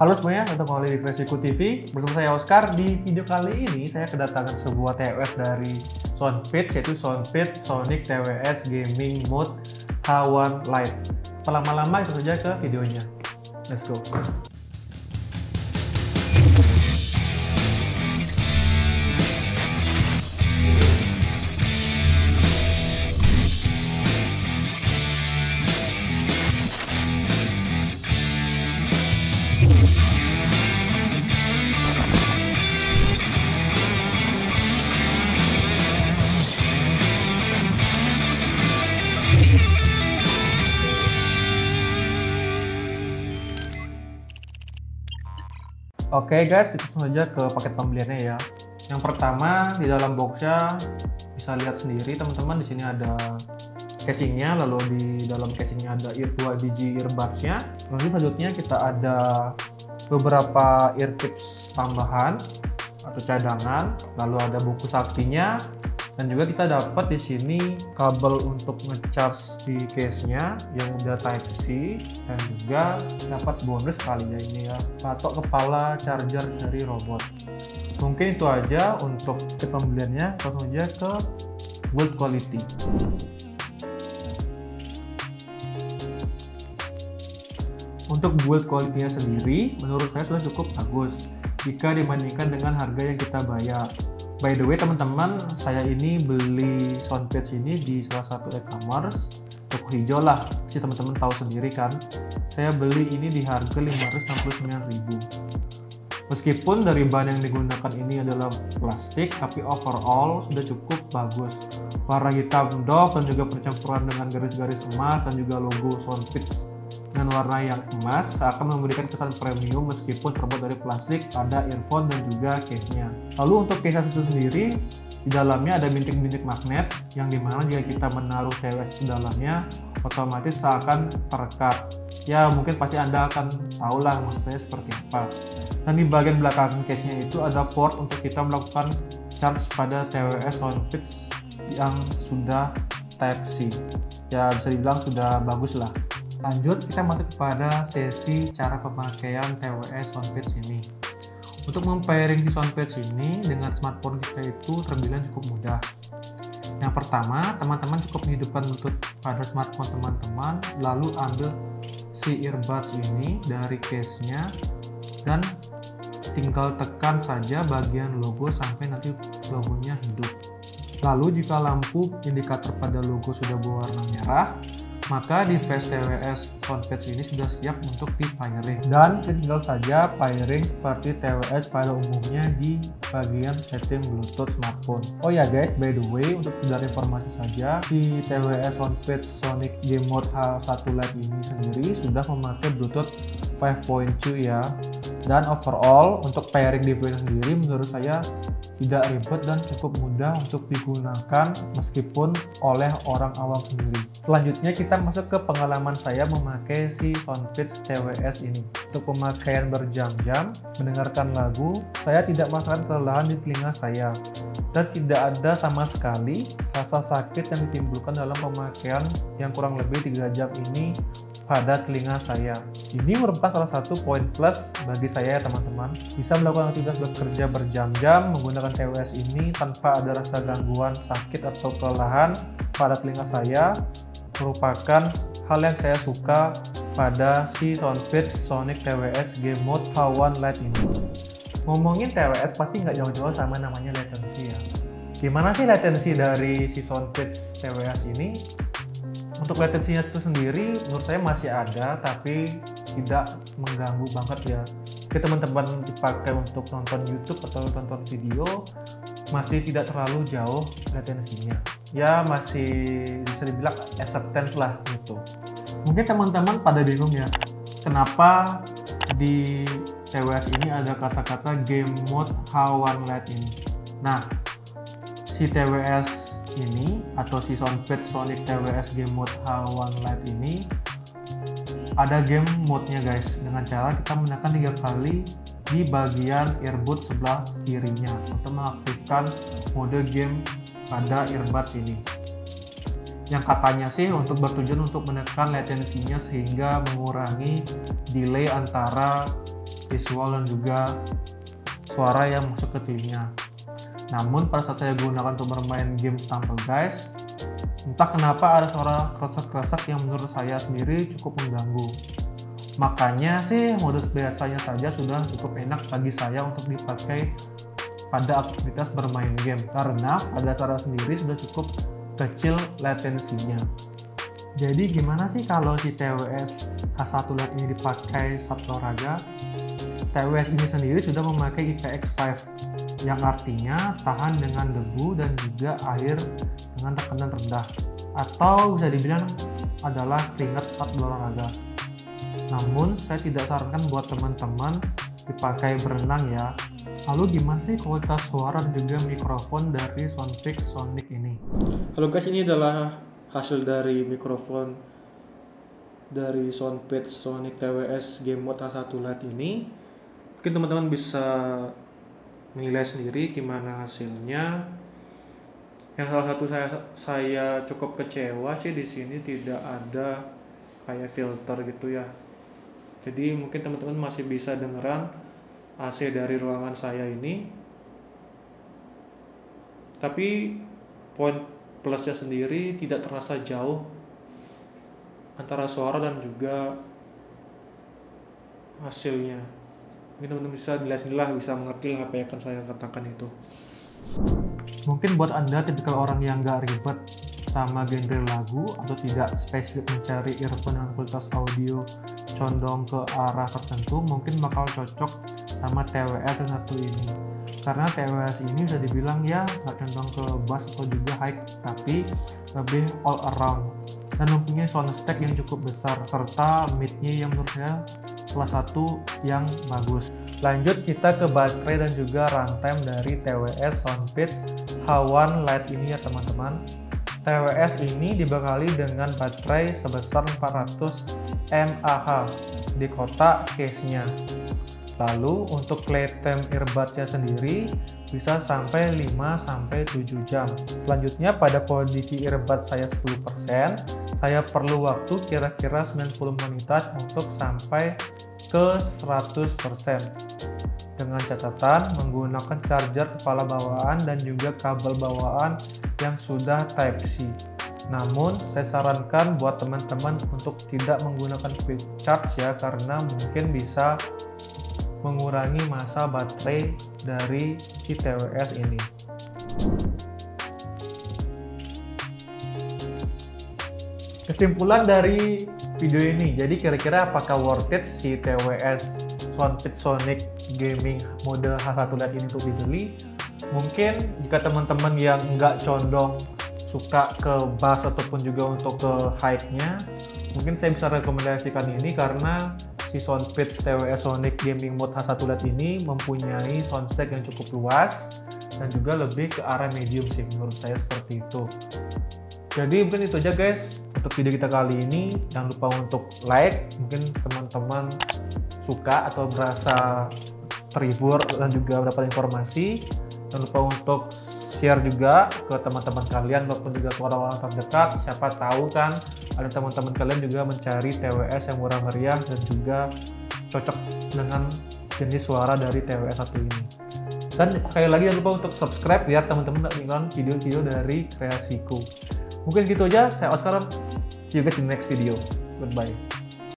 Halo semuanya, untuk kembali di Resiko TV. Bersama saya Oscar. Di video kali ini saya kedatangan sebuah TWS dari Soundpitch, yaitu Soundpitch Sonic TWS Gaming Mode H1 Lite. Lama-lama itu saja ke videonya. Let's go. Oke guys, kita langsung saja ke paket pembeliannya ya. Yang pertama di dalam boxnya bisa lihat sendiri teman-teman, di sini ada casingnya, lalu di dalam casingnya ada 2 biji earbudsnya. Lalu selanjutnya kita ada beberapa ear tips tambahan atau cadangan, lalu ada buku saktinya, dan juga kita dapat di sini kabel untuk ngecharge di case-nya yang udah Type C, dan juga dapat bonus kalinya ini ya, patok kepala charger dari robot. Mungkin itu aja untuk pembeliannya. Langsung aja ke build quality. Untuk build quality-nya sendiri menurut saya sudah cukup bagus jika dibandingkan dengan harga yang kita bayar. By the way teman-teman, saya ini beli Soundpitch ini di salah satu e-commerce, toko hijau lah, sih teman-teman tahu sendiri kan. Saya beli ini di harga 569.000. Meskipun dari bahan yang digunakan ini adalah plastik, tapi overall sudah cukup bagus. Warna hitam doff dan juga percampuran dengan garis-garis emas dan juga logo Soundpitch dengan warna yang emas akan memberikan kesan premium meskipun terbuat dari plastik, ada earphone dan juga case-nya. Lalu untuk case itu sendiri, di dalamnya ada bintik-bintik magnet yang dimana jika kita menaruh TWS di dalamnya otomatis seakan terekat. Ya mungkin pasti Anda akan tahu lah maksud saya seperti apa. Dan di bagian belakang case-nya itu ada port untuk kita melakukan charge pada TWS Soundpitch yang sudah Type C. Ya bisa dibilang sudah bagus lah. Lanjut kita masuk kepada sesi cara pemakaian TWS Soundpitch ini. Untuk mempairing di Soundpitch ini dengan smartphone kita itu terbilang cukup mudah. Yang pertama, teman-teman cukup menghidupkan Bluetooth pada smartphone teman-teman, lalu ambil si earbuds ini dari case-nya dan tinggal tekan saja bagian logo sampai nanti logonya hidup. Lalu jika lampu indikator pada logo sudah berwarna merah, maka device TWS Soundpitch ini sudah siap untuk di-pairing, dan tinggal saja pairing seperti TWS pada umumnya di bagian setting Bluetooth smartphone. Oh ya guys, by the way, untuk sekedar informasi saja, si TWS Soundpitch Sonic Game Mode H1 Lite ini sendiri sudah memakai Bluetooth 5.2 ya. Dan overall untuk pairing device sendiri menurut saya tidak ribet dan cukup mudah untuk digunakan meskipun oleh orang awam sendiri. Selanjutnya kita masuk ke pengalaman saya memakai si Soundpitch TWS ini. Untuk pemakaian berjam-jam mendengarkan lagu, saya tidak merasakan kelelahan di telinga saya, dan tidak ada sama sekali rasa sakit yang ditimbulkan dalam pemakaian yang kurang lebih 3 jam ini pada telinga saya. Ini merupakan salah satu poin plus bagi saya ya teman-teman. Bisa melakukan aktivitas bekerja berjam-jam menggunakan TWS ini tanpa ada rasa gangguan sakit atau kelelahan pada telinga saya, merupakan hal yang saya suka pada si Soundpitch Sonic TWS Game Mode H1 Lite ini. Ngomongin TWS pasti nggak jauh-jauh sama namanya latency ya. Gimana sih latency dari si Soundpitch TWS ini? Untuk latensinya itu sendiri menurut saya masih ada, tapi tidak mengganggu banget ya. Oke teman-teman, dipakai untuk nonton YouTube atau tonton video masih tidak terlalu jauh latensinya. Ya masih bisa dibilang acceptance lah gitu. Mungkin teman-teman pada bingung ya, kenapa di TWS ini ada kata-kata Game Mode H1 Lite ini. Nah, si TWS ini atau si Soundpitch Sonic TWS Game Mode H1 Lite ini ada game mode-nya guys, dengan cara kita menekan 3 kali di bagian earbud sebelah kirinya untuk mengaktifkan mode game pada earbuds ini. Yang katanya sih untuk bertujuan untuk menekan latensinya sehingga mengurangi delay antara visual dan juga suara yang masuk ke telinga. Namun pada saat saya gunakan untuk bermain game Stumble Guys, entah kenapa ada suara kresek-kresek yang menurut saya sendiri cukup mengganggu. Makanya sih modus biasanya saja sudah cukup enak bagi saya untuk dipakai pada aktivitas bermain game, karena pada suara sendiri sudah cukup kecil latensinya. Jadi gimana sih kalau si TWS H1 Lite ini dipakai saat olahraga? TWS ini sendiri sudah memakai IPX5 yang artinya tahan dengan debu dan juga air dengan tekanan rendah, atau bisa dibilang adalah keringat saat berolahraga. Namun saya tidak sarankan buat teman-teman dipakai berenang ya. Lalu gimana sih kualitas suara dan juga mikrofon dari Soundfix Sonic ini? Halo guys, ini adalah hasil dari mikrofon dari Soundfix Sonic TWS Game Mode H1 Lite ini. Mungkin teman-teman bisa menilai sendiri gimana hasilnya. Yang salah satu saya cukup kecewa sih di sini tidak ada kayak filter gitu ya. Jadi mungkin teman-teman masih bisa dengeran AC dari ruangan saya ini. Tapi poin plusnya sendiri tidak terasa jauh antara suara dan juga hasilnya. Mungkin teman-teman bisa nilai, bisa mengerti apa yang akan saya katakan itu. Mungkin buat Anda tipikal orang yang gak ribet sama genre lagu atau tidak spesifik mencari earphone dengan kualitas audio condong ke arah tertentu, mungkin bakal cocok sama TWS yang satu ini. Karena TWS ini bisa dibilang ya gak condong ke bass atau juga high, tapi lebih all around dan mempunyai sound stack yang cukup besar serta mid-nya yang menurut saya salah satu yang bagus. Lanjut kita ke baterai dan juga runtime dari TWS Soundfix H1 Lite ini ya teman-teman. TWS ini dibekali dengan baterai sebesar 400 mAh di kotak case-nya. Lalu untuk playtime earbudnya sendiri bisa sampai 5-7 jam. Selanjutnya pada kondisi earbud saya 10%, saya perlu waktu kira-kira 90 menitan untuk sampai ke 100%. Dengan catatan menggunakan charger kepala bawaan dan juga kabel bawaan yang sudah Type-C. Namun saya sarankan buat teman-teman untuk tidak menggunakan quick charge ya, karena mungkin bisa mengurangi masa baterai dari si TWS ini. Kesimpulan dari video ini, jadi kira-kira apakah worth it si TWS Soundfix Sonic Gaming mode H1 Lite ini untuk dibeli? Mungkin jika teman-teman yang nggak condong suka ke bass ataupun juga untuk ke high-nya, mungkin saya bisa rekomendasikan ini karena si Soundfix TWS Sonic Gaming Mode H1 Lite ini mempunyai soundstack yang cukup luas dan juga lebih ke arah medium sih menurut saya seperti itu. Jadi mungkin itu aja guys untuk video kita kali ini. Jangan lupa untuk like, mungkin teman-teman suka atau merasa terhibur dan juga mendapat informasi. Jangan lupa untuk share juga ke teman-teman kalian maupun juga ke orang-orang terdekat. Siapa tahu kan ada teman-teman kalian juga mencari TWS yang murah meriah dan juga cocok dengan jenis suara dari TWS satu ini. Dan sekali lagi jangan lupa untuk subscribe biar teman-teman tidak ketinggalan video-video dari kreasiku. Mungkin gitu aja, saya Oscar. See you guys in the next video. Goodbye.